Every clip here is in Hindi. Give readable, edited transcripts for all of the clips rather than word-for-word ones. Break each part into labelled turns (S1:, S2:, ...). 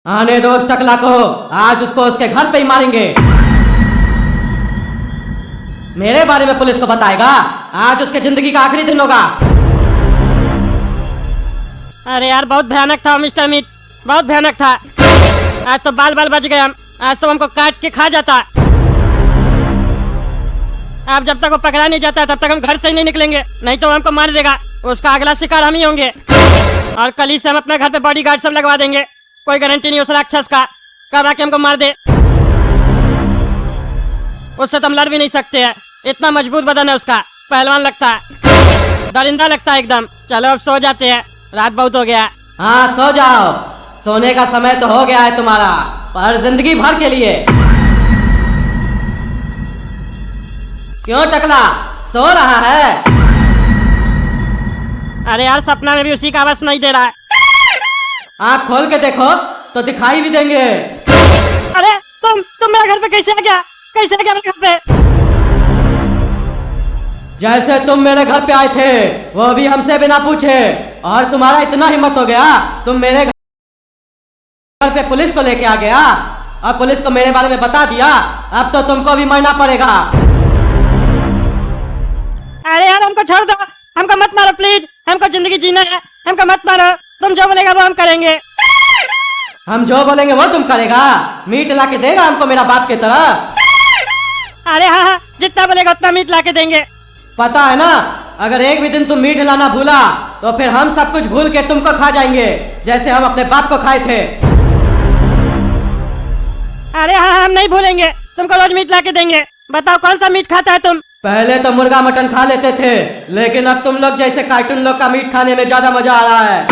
S1: आने दो उस टकला को। आज उसको उसके घर पे ही मारेंगे। मेरे बारे में पुलिस को बताएगा। आज उसके जिंदगी का आखिरी दिन होगा।
S2: अरे यार बहुत भयानक था मिस्टर मीट, बहुत भयानक था। आज तो बाल बाल बच गए हम। आज तो हमको काट के खा जाता। अब जब तक वो पकड़ा नहीं जाता तब तक हम घर से ही नहीं निकलेंगे, नहीं तो हमको मार देगा। उसका अगला शिकार हम ही होंगे। और कल ही से हम अपने घर पे बॉडीगार्ड सब लगवा देंगे। कोई गारंटी नहीं उस राक्षस का कब आके हमको मार दे। उससे तो हम लड़ भी नहीं सकते हैं, इतना मजबूत बदन है उसका। पहलवान लगता है, दरिंदा लगता है एकदम। चलो अब सो जाते हैं, रात बहुत हो गया।
S1: हाँ सो जाओ। सोने का समय तो हो गया है तुम्हारा, पर जिंदगी भर के लिए। क्यों टकला, सो रहा है?
S2: अरे यार सपना में भी उसी का आवाज सुनाई दे रहा है।
S1: आँख खोल के देखो तो दिखाई भी देंगे।
S2: अरे तुम मेरे घर पे कैसे आ गया? कैसे आ गया मेरे घर पे?
S1: जैसे तुम मेरे घर पे आए थे वो भी हमसे बिना पूछे, और तुम्हारा इतना हिम्मत हो गया तुम मेरे घर पे पुलिस को लेके आ गया और पुलिस को मेरे बारे में बता दिया। अब तो तुमको भी मरना पड़ेगा।
S2: अरे यार हमको छोड़ दो, हमको मत मारो प्लीज। हमको जिंदगी जीना है, हमको मत मारो। तुम जो बोलेगा वो हम करेंगे।
S1: हम जो बोलेंगे वो तुम करेगा? मीट ला के देगा हमको मेरा बाप की तरह?
S2: अरे हाँ हाँ, जितना बोलेगा उतना मीट ला के देंगे।
S1: पता है ना, अगर एक भी दिन तुम मीट लाना भूला तो फिर हम सब कुछ भूल के तुमको खा जाएंगे, जैसे हम अपने बाप को खाए थे।
S2: अरे हाँ हाँ, हम नहीं भूलेंगे। तुमको रोज मीट ला के देंगे। बताओ कौन सा मीट खाता है तुम?
S1: पहले तो मुर्गा मटन खा लेते थे, लेकिन अब तुम लोग जैसे कार्टून लोग का मीट खाने में ज्यादा मजा आ रहा है।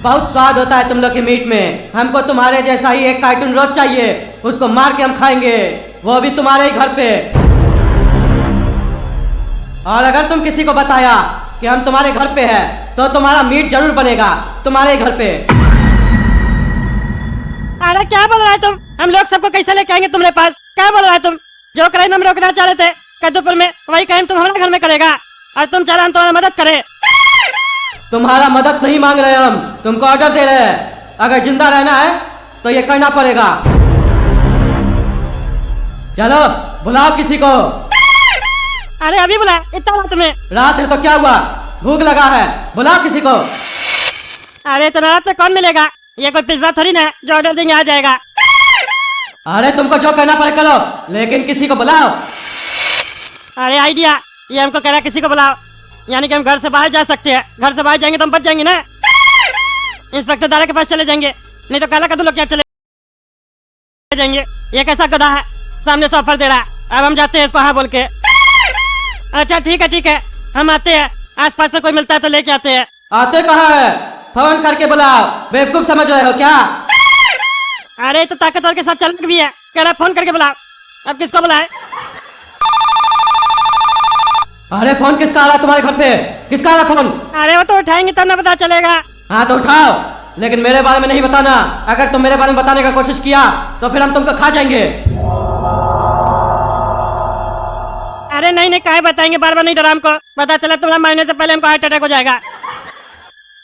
S1: बहुत स्वाद होता है तुम लोग के मीट में। हमको तुम्हारे जैसा ही एक कार्टून रोज चाहिए, उसको मार के हम खाएंगे, वो भी तुम्हारे ही घर पे। और अगर तुम किसी को बताया कि हम तुम्हारे घर पे हैं तो तुम्हारा मीट जरूर बनेगा तुम्हारे घर पे।
S2: अरे क्या बोल रहा है तुम? हम लोग सबको कैसे लेके आएंगे तुम्हारे पास? क्या बोल रहा है तुम? जो क्राइम हम रोकना चाह रहे थे कद्दूपुर में, वही क्राइम तुम हमारे घर में करेगा। और तुम चाह रहे हम तुम्हारी मदद करें?
S1: तुम्हारा मदद नहीं मांग रहे हम, तुमको ऑर्डर दे रहे हैं। अगर जिंदा रहना है तो ये करना पड़ेगा। चलो बुलाओ किसी को।
S2: अरे अभी बुला, इतना रात में?
S1: रात है तो क्या हुआ, भूख लगा है, बुलाओ किसी को।
S2: अरे इतना रात में कौन मिलेगा? ये कोई पिज्जा थोड़ी ना है जो ऑर्डर देंगे आ जाएगा।
S1: अरे तुमको जो करना पड़े करो, लेकिन किसी को बुलाओ।
S2: अरे आइडिया, ये हमको कह रहा किसी को बुलाओ, यानी कि हम घर से बाहर जा सकते हैं। घर से बाहर जाएंगे तो हम बच जाएंगे ना। इंस्पेक्टर दारा के पास चले जाएंगे, नहीं तो काला कद्दू लोग क्या चले जाएंगे। ये कैसा गधा है, सामने से ऑफर दे रहा है। अब हम जाते हैं इसको हाँ बोल के। अच्छा ठीक है, हम आते हैं। आसपास में कोई मिलता है तो लेके आते हैं।
S1: आते कहाँ है? फोन करके बुलाओ। बेवकूफ समझ रहे हो क्या?
S2: अरे तो ताकतवर के साथ चलने भी है, कह रहा फोन करके बुलाओ। अब किसको बुलाए?
S1: अरे फोन किसका आ रहा है तुम्हारे घर पे? किसका आ रहा फोन?
S2: अरे वो तो उठाएंगे तब ना पता चलेगा।
S1: हाँ तो उठाओ, लेकिन मेरे बारे में नहीं बताना। अगर तुम मेरे बारे में बताने का कोशिश किया तो फिर हम तुमको खा जाएंगे।
S2: अरे नहीं काहे बताएंगे, बार बार नहीं डरा हमको। पता चला तुम्हारा मरने से पहले हमको हार्ट अटैक हो जाएगा।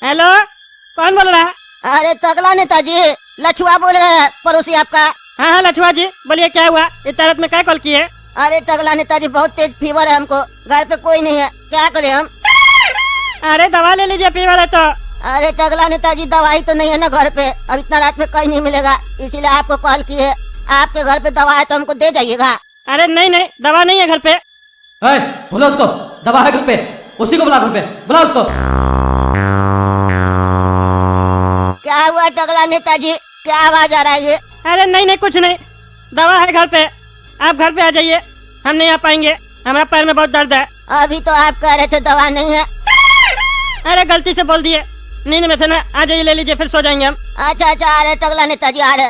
S2: हेलो, कौन बोल रहा है?
S3: अरे टकला नेताजी, लछुआ बोल रहे हैं, पड़ोसी आपका।
S2: हाँ लछुआ जी बोलिए, क्या हुआ? इतना रात में क्या कॉल किए?
S3: अरे टकला नेताजी बहुत तेज फीवर है हमको, घर पे कोई नहीं है, क्या करें हम?
S2: अरे दवा ले लीजिए, फीवर है तो।
S3: अरे टकला नेताजी दवाई तो नहीं है ना घर पे, अब इतना रात में कहीं नहीं मिलेगा, इसीलिए आपको कॉल किए। आपके घर पे दवा है तो हमको दे जाइएगा।
S2: अरे नहीं दवा नहीं है घर पे।
S1: बुला उसको, दवा है घर पे, उसी को बुला घर पे, बुला उसको।
S3: क्या हुआ टकला नेताजी, क्या आवाज आ रहा है ये?
S2: अरे नहीं कुछ नहीं, दवा है घर पे। आप घर पे आ जाइए, हम नहीं आ पाएंगे, हमारा पैर में बहुत दर्द है।
S3: अभी तो आप कह रहे थे दवा नहीं है।
S2: अरे गलती से बोल दिए, नींद में थे ना। आ जाइए, ले लीजिए, फिर सो जाएंगे हम।
S3: अच्छा आ रहे टकला नेताजी, आ रहे।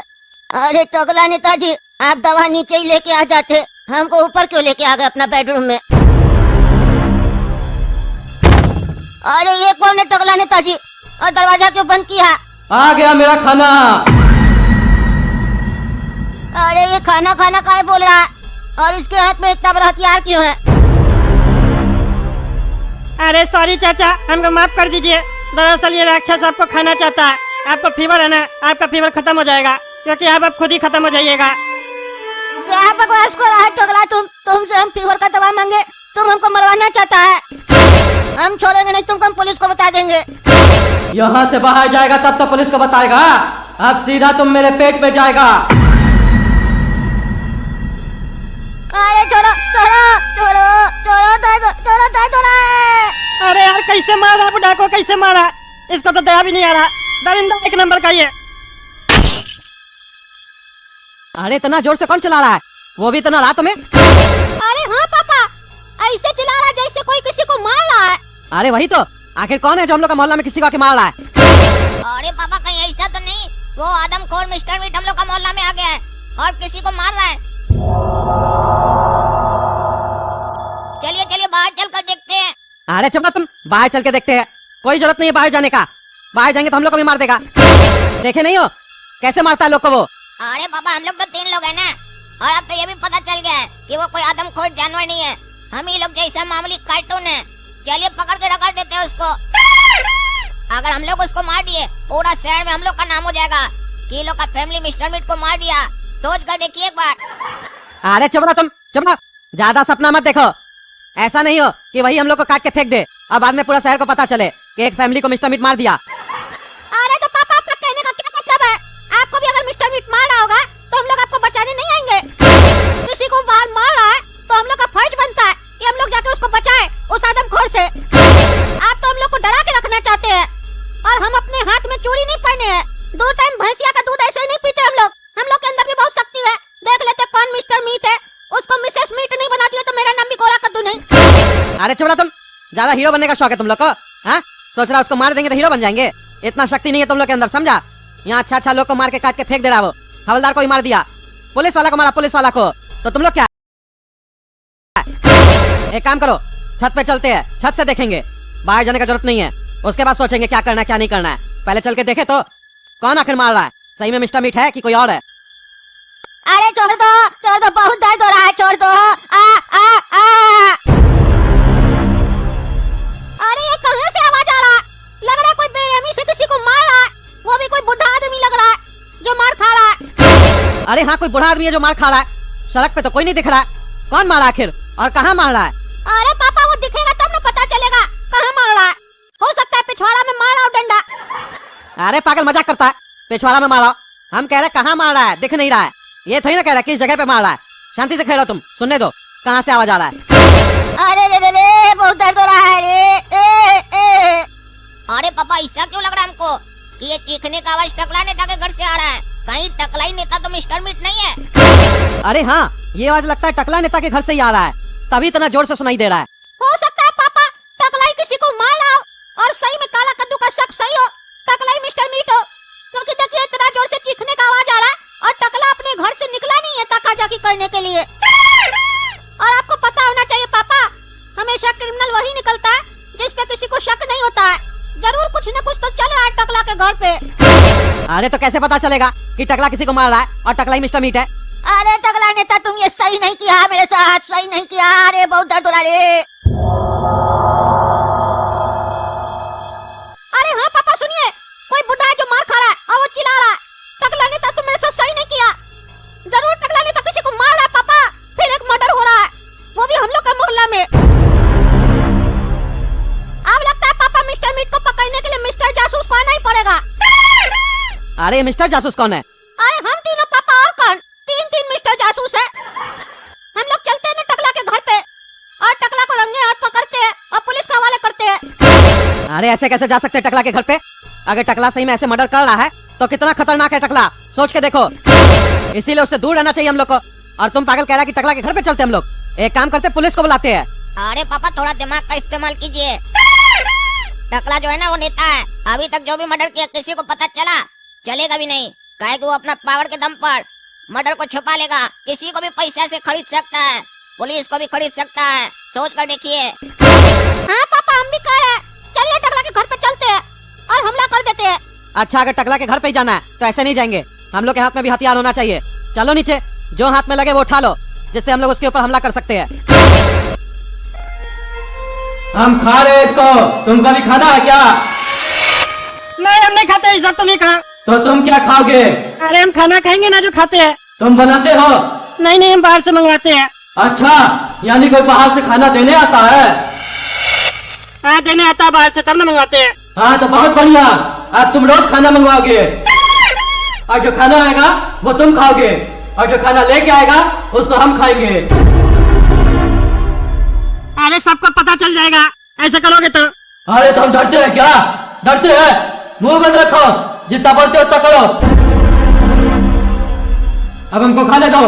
S3: अरे टकला नेताजी, आप दवा नीचे ही लेके आ जाते, हमको ऊपर क्यों लेके आ गए अपना बेडरूम में? अरे ये कौन है टकला नेताजी, और दरवाजा क्यों बंद किया?
S1: आ गया मेरा खाना।
S3: अरे ये खाना काहे बोल रहा है, और इसके हाथ में इतना बड़ा हथियार क्यों है?
S2: अरे सॉरी चाचा, हमको माफ कर दीजिए। दरअसल ये राक्षस आपको खाना चाहता है। आपको फीवर है ना, आपका फीवर खत्म हो जाएगा, क्योंकि आप खुद ही खत्म हो जाइएगा।
S3: क्या बकवास कर रहा है टकला तुम? तुमसे हम फीवर का दवा मांगे, तुम हमको मरवाना चाहता है? हम छोड़ेंगे नहीं तुमको, हम पुलिस को बता देंगे।
S1: यहाँ से बाहर जाएगा तब तो पुलिस को बताएगा, अब सीधा तुम मेरे पेट पे जाएगा।
S3: अरे छोड़ो छोड़ो छोड़ो छोड़ो छोड़ो छोड़ो।
S2: अरे यार कैसे मारा बुढ़ा को, कैसे मारा? इसको तो दया भी नहीं आ रहा, दरिंदा एक नंबर का ये।
S1: अरे इतना जोर से कौन चला रहा है, वो भी इतना रात में?
S3: अरे हाँ पापा, ऐसे चिल्ला रहा है जैसे कोई किसी को मार रहा है।
S1: अरे वही तो, आखिर कौन है जो हम लोग का मोहल्ला में किसी को आके मार रहा है?
S3: अरे पापा कहीं ऐसा तो नहीं, वो आदमखोर मिस्टर मीट हम लोग का मोहल्ला में आ गया है और किसी को मार रहा है। चलिए चलिए बाहर चल कर देखते हैं।
S1: अरे चुप ना तुम, बाहर चल के देखते हैं। कोई जरूरत नहीं है बाहर जाने का, बाहर जाएंगे तो हम लोग को भी मार देगा। देखे नहीं हो कैसे मारता है लोग को वो?
S3: अरे पापा हम लोग तो 3 लोग हैं ना, और अब तो ये भी पता चल गया है कि वो कोई आदमखोर जानवर नहीं है, हम ही लोग जैसा मामूली कार्टून है। चलिए पकड़ के रखा देते हैं उसको। अगर हम लोग उसको मार दिए पूरा शहर में हम लोग का नाम हो जाएगा कि ये लोग का फैमिली मिस्टर मीट को मार दिया। सोच कर देखिए एक बार।
S1: अरे चुप ना तुम, चुप ना, ज्यादा सपना मत देखो। ऐसा नहीं हो कि वही हम लोग को काट के फेंक दे और बाद में पूरा शहर को पता चले कि एक फैमिली को मिस्टर मीट मार दिया।
S3: अरे तो पापा आपका कहने का क्या मतलब है? आपको भी अगर मिस्टर मीट मार रहा होगा तो हम लोग आपको बचाने नहीं आएंगे। किसी को बाहर मार रहा है तो हम लोग का फर्ज बनता है कि हम लोग जाके उसको बचाएं उस आदमखोर से। आप तो हम लोग को डरा के रखना चाहते हैं, और हम अपने हाथ में चूड़ी नहीं पहने हैं। 2 टाइम भैंसिया का दूध ऐसे ही नहीं पीते हम लोग के अंदर भी बहुत शक्ति है। देख लेते कौन मिस्टर मीट है, उसको मिसेस मीट नहीं बना दिया तो मेरा नाम भी गोरा कद्दू नहीं।
S1: अरे चुप ना तुम, ज्यादा हीरो बनने का शौक है तुम लोग को? हाँ, सोच रहा उसको मार देंगे तो हीरो बन जाएंगे? इतना शक्ति नहीं है तुम लोग के अंदर, समझा? यहाँ अच्छा लोग को मार के काट के फेंक दे रहा वो। हवलदार को ही मार दिया, पुलिस वाला को मारा, पुलिस वाला को। तो तुम लोग क्या? एक काम करो, छत पे चलते हैं, छत से देखेंगे, बाहर जाने का जरूरत नहीं है। उसके बाद सोचेंगे क्या करना है क्या नहीं करना है। पहले चल के देखे तो कौन आखिर मार रहा है, सही में मिस्टर मीट है कि कोई और है?
S3: अरे छोड़ दो, बहुत दर्द हो रहा है, छोड़ दो। आ। अरे ये कहाँ से आवाज आ रहा है? लग रहा है कोई बेरहमी से किसी को मार रहा है, वो भी कोई बुढ़ा आदमी लग रहा है जो मार खा रहा है।
S1: अरे हाँ, कोई बुढ़ा आदमी है जो मार खा रहा है। सड़क पे तो कोई नहीं दिख रहा है, कौन मारा आखिर और कहाँ मार रहा है?
S3: अरे पापा वो दिखेगा तब ना पता चलेगा कहाँ मार रहा है। हो सकता है पिछवाड़ा में मार रहा हो डंडा।
S1: अरे पागल, मजाक करता है? पिछवाड़ा में मारा? हम कह रहे कहाँ मार रहा है, दिख नहीं रहा है। ये थोड़ी ना कह रहा है किस जगह पे मार रहा है। शांति से खेलो तुम, सुनने दो कहाँ से आवाज आ रहा है।
S3: अरे रे बहुत दर्द हो रहा है रे। अरे पापा ऐसा क्यों लग रहा है हमको कि ये चीखने का आवाज टकला नेता के घर से आ रहा है? कहीं टकला ही नेता तो मिस्टर मीट नहीं है?
S1: अरे हाँ, ये आवाज लगता है टकला नेता के घर से ही आ रहा है, तभी इतना जोर से सुनाई दे रहा है।
S3: हो सकता है पापा टकला ही किसी को मार रहा हो और सही में काला कद्दू का शक सही हो, टकला ही मिस्टर मीट हो। क्योंकि देखिए इतना जोर से चीखने का आवाज आ रहा है और टकला अपने घर से निकला नहीं है ताकाजाकी करने के लिए। और आपको पता होना चाहिए पापा, हमेशा क्रिमिनल वही निकलता है जिस पे किसी को शक नहीं होता है। जरूर कुछ न कुछ तो चल रहा है टकला के घर पे।
S1: अरे तो कैसे पता चलेगा कि टकला किसी को मार रहा है और टकला ही मिस्टर मीट है?
S3: अरे टकला नेता तुम ये सही नहीं किया मेरे साथ, सही नहीं किया। अरे बहुत दर्द हो रहा है। अरे हाँ पापा सुनिए, कोई बुढ़ा है जो मार खा रहा है और वो चिल्ला रहा है। टकला नेता तुम मेरे साथ सही नहीं किया। जरूर टकला नेता किसी को मार रहा है पापा, फिर एक मर्डर हो रहा है, वो भी हम लोग का मोहल्ला में। अब लगता है पापा मिस्टर मीट को पकड़ने के लिए मिस्टर जासूस को आना ही पड़ेगा।
S1: अरे मिस्टर जासूस कौन है?
S3: अरे हम तीनों पापा और कौन, 3 मिस्टर जासूस है। हम लोग चलते हैं ना टकला के घर पे और टकला को रंगे हाथ पकड़ते हैं और पुलिस के हवाले करते हैं।
S1: अरे ऐसे कैसे जा सकते हैं टकला के घर पे? अगर टकला सही में ऐसे मर्डर कर रहा है तो कितना खतरनाक है टकला, सोच के देखो। इसीलिए उससे दूर रहना चाहिए हम लोग को। और तुम पागल कह रहा है कि टकला के घर पे चलते हम लोग? एक काम करते, पुलिस को बुलाते हैं।
S3: अरे पापा थोड़ा दिमाग का इस्तेमाल कीजिए। टकला जो है ना वो नेता है, अभी तक जो भी मर्डर किया किसी को पता चलेगा भी नहीं, काहे कि वो अपना पावर के दम पर मर्डर को छुपा लेगा। किसी को भी पैसा से खरीद सकता है, पुलिस को भी खरीद सकता है, सोच कर देखिए। हाँ पापा हम भी कह रहे हैं, चलिए टकला के घर पे चलते हैं और हमला कर देते हैं।
S1: अच्छा, अगर टकला के घर पे ही जाना है तो ऐसे नहीं जाएंगे, हम लोग के हाथ में भी हथियार होना चाहिए। चलो नीचे, जो हाथ में लगे वो उठा लो, जिससे हम लोग उसके ऊपर हमला कर सकते हैं।
S4: हम खा रहे इसको, तुमको भी खाना है क्या?
S2: नहीं हम नहीं खाते, ये सब तुम ही खाओ।
S1: तो तुम क्या खाओगे?
S2: अरे हम खाना खाएंगे ना जो खाते हैं।
S1: तुम बनाते हो?
S2: नहीं नहीं हम बाहर से मंगवाते हैं।
S1: अच्छा, यानी कोई बाहर से खाना देने आता है?
S2: हाँ देने आता है बाहर से, तब ना मंगवाते हैं।
S1: हाँ तो बहुत बढ़िया, अब तुम रोज खाना मंगवाओगे और जो खाना आएगा वो तुम खाओगे और जो खाना लेके आएगा उसको हम खाएंगे।
S2: अरे सबको पता चल जाएगा ऐसे करोगे तो।
S1: अरे तो हम डरते हैं क्या? डरते हैं? मुंह बंद रखो, जितना बोलते हो उतना करो। अब हमको खाने दो।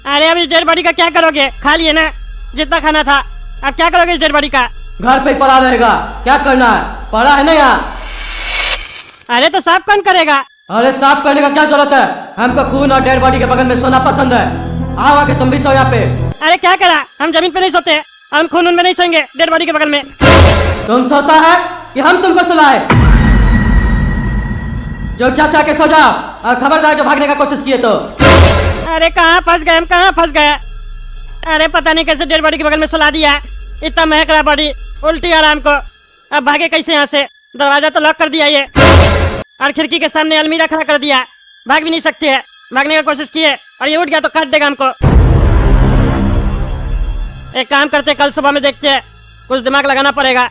S2: अरे अब इस डेड बॉडी का क्या करोगे? खा लिए ना जितना खाना था, अब क्या करोगे इस डेड बॉडी का?
S1: घर पे ही पड़ा रहेगा, क्या करना है? पड़ा है ना यहाँ।
S2: अरे तो साफ कौन करेगा?
S1: अरे साफ करने का क्या जरूरत है? हमको खून और डेड बॉडी के बगल में सोना पसंद है। आओ आके तुम भी सो यहाँ पे।
S2: अरे क्या करा, हम जमीन पे नहीं सोते, हम खून में नहीं सोएंगे डेड बॉडी के बगल में।
S1: तुम सोता है कि हम तुमको सुलाए? जो चाचा के सो जाओ और खबरदार जो भागने का कोशिश किए तो।
S2: अरे कहाँ फंस गए हम, कहाँ फंस गए? अरे पता नहीं कैसे डेड बॉडी के बगल में सुला दिया, इतना महक रहा बॉडी, उल्टी आ रहा हमको। अब भागे कैसे यहाँ से? दरवाजा तो लॉक कर दिया ये और खिड़की के सामने अलमीरा खड़ा कर दिया, भाग भी नहीं सकते है। भागने का कोशिश किए और ये उठ गया तो काट देगा हमको। एक काम करते, कल सुबह में देखते हैं, कुछ दिमाग लगाना पड़ेगा।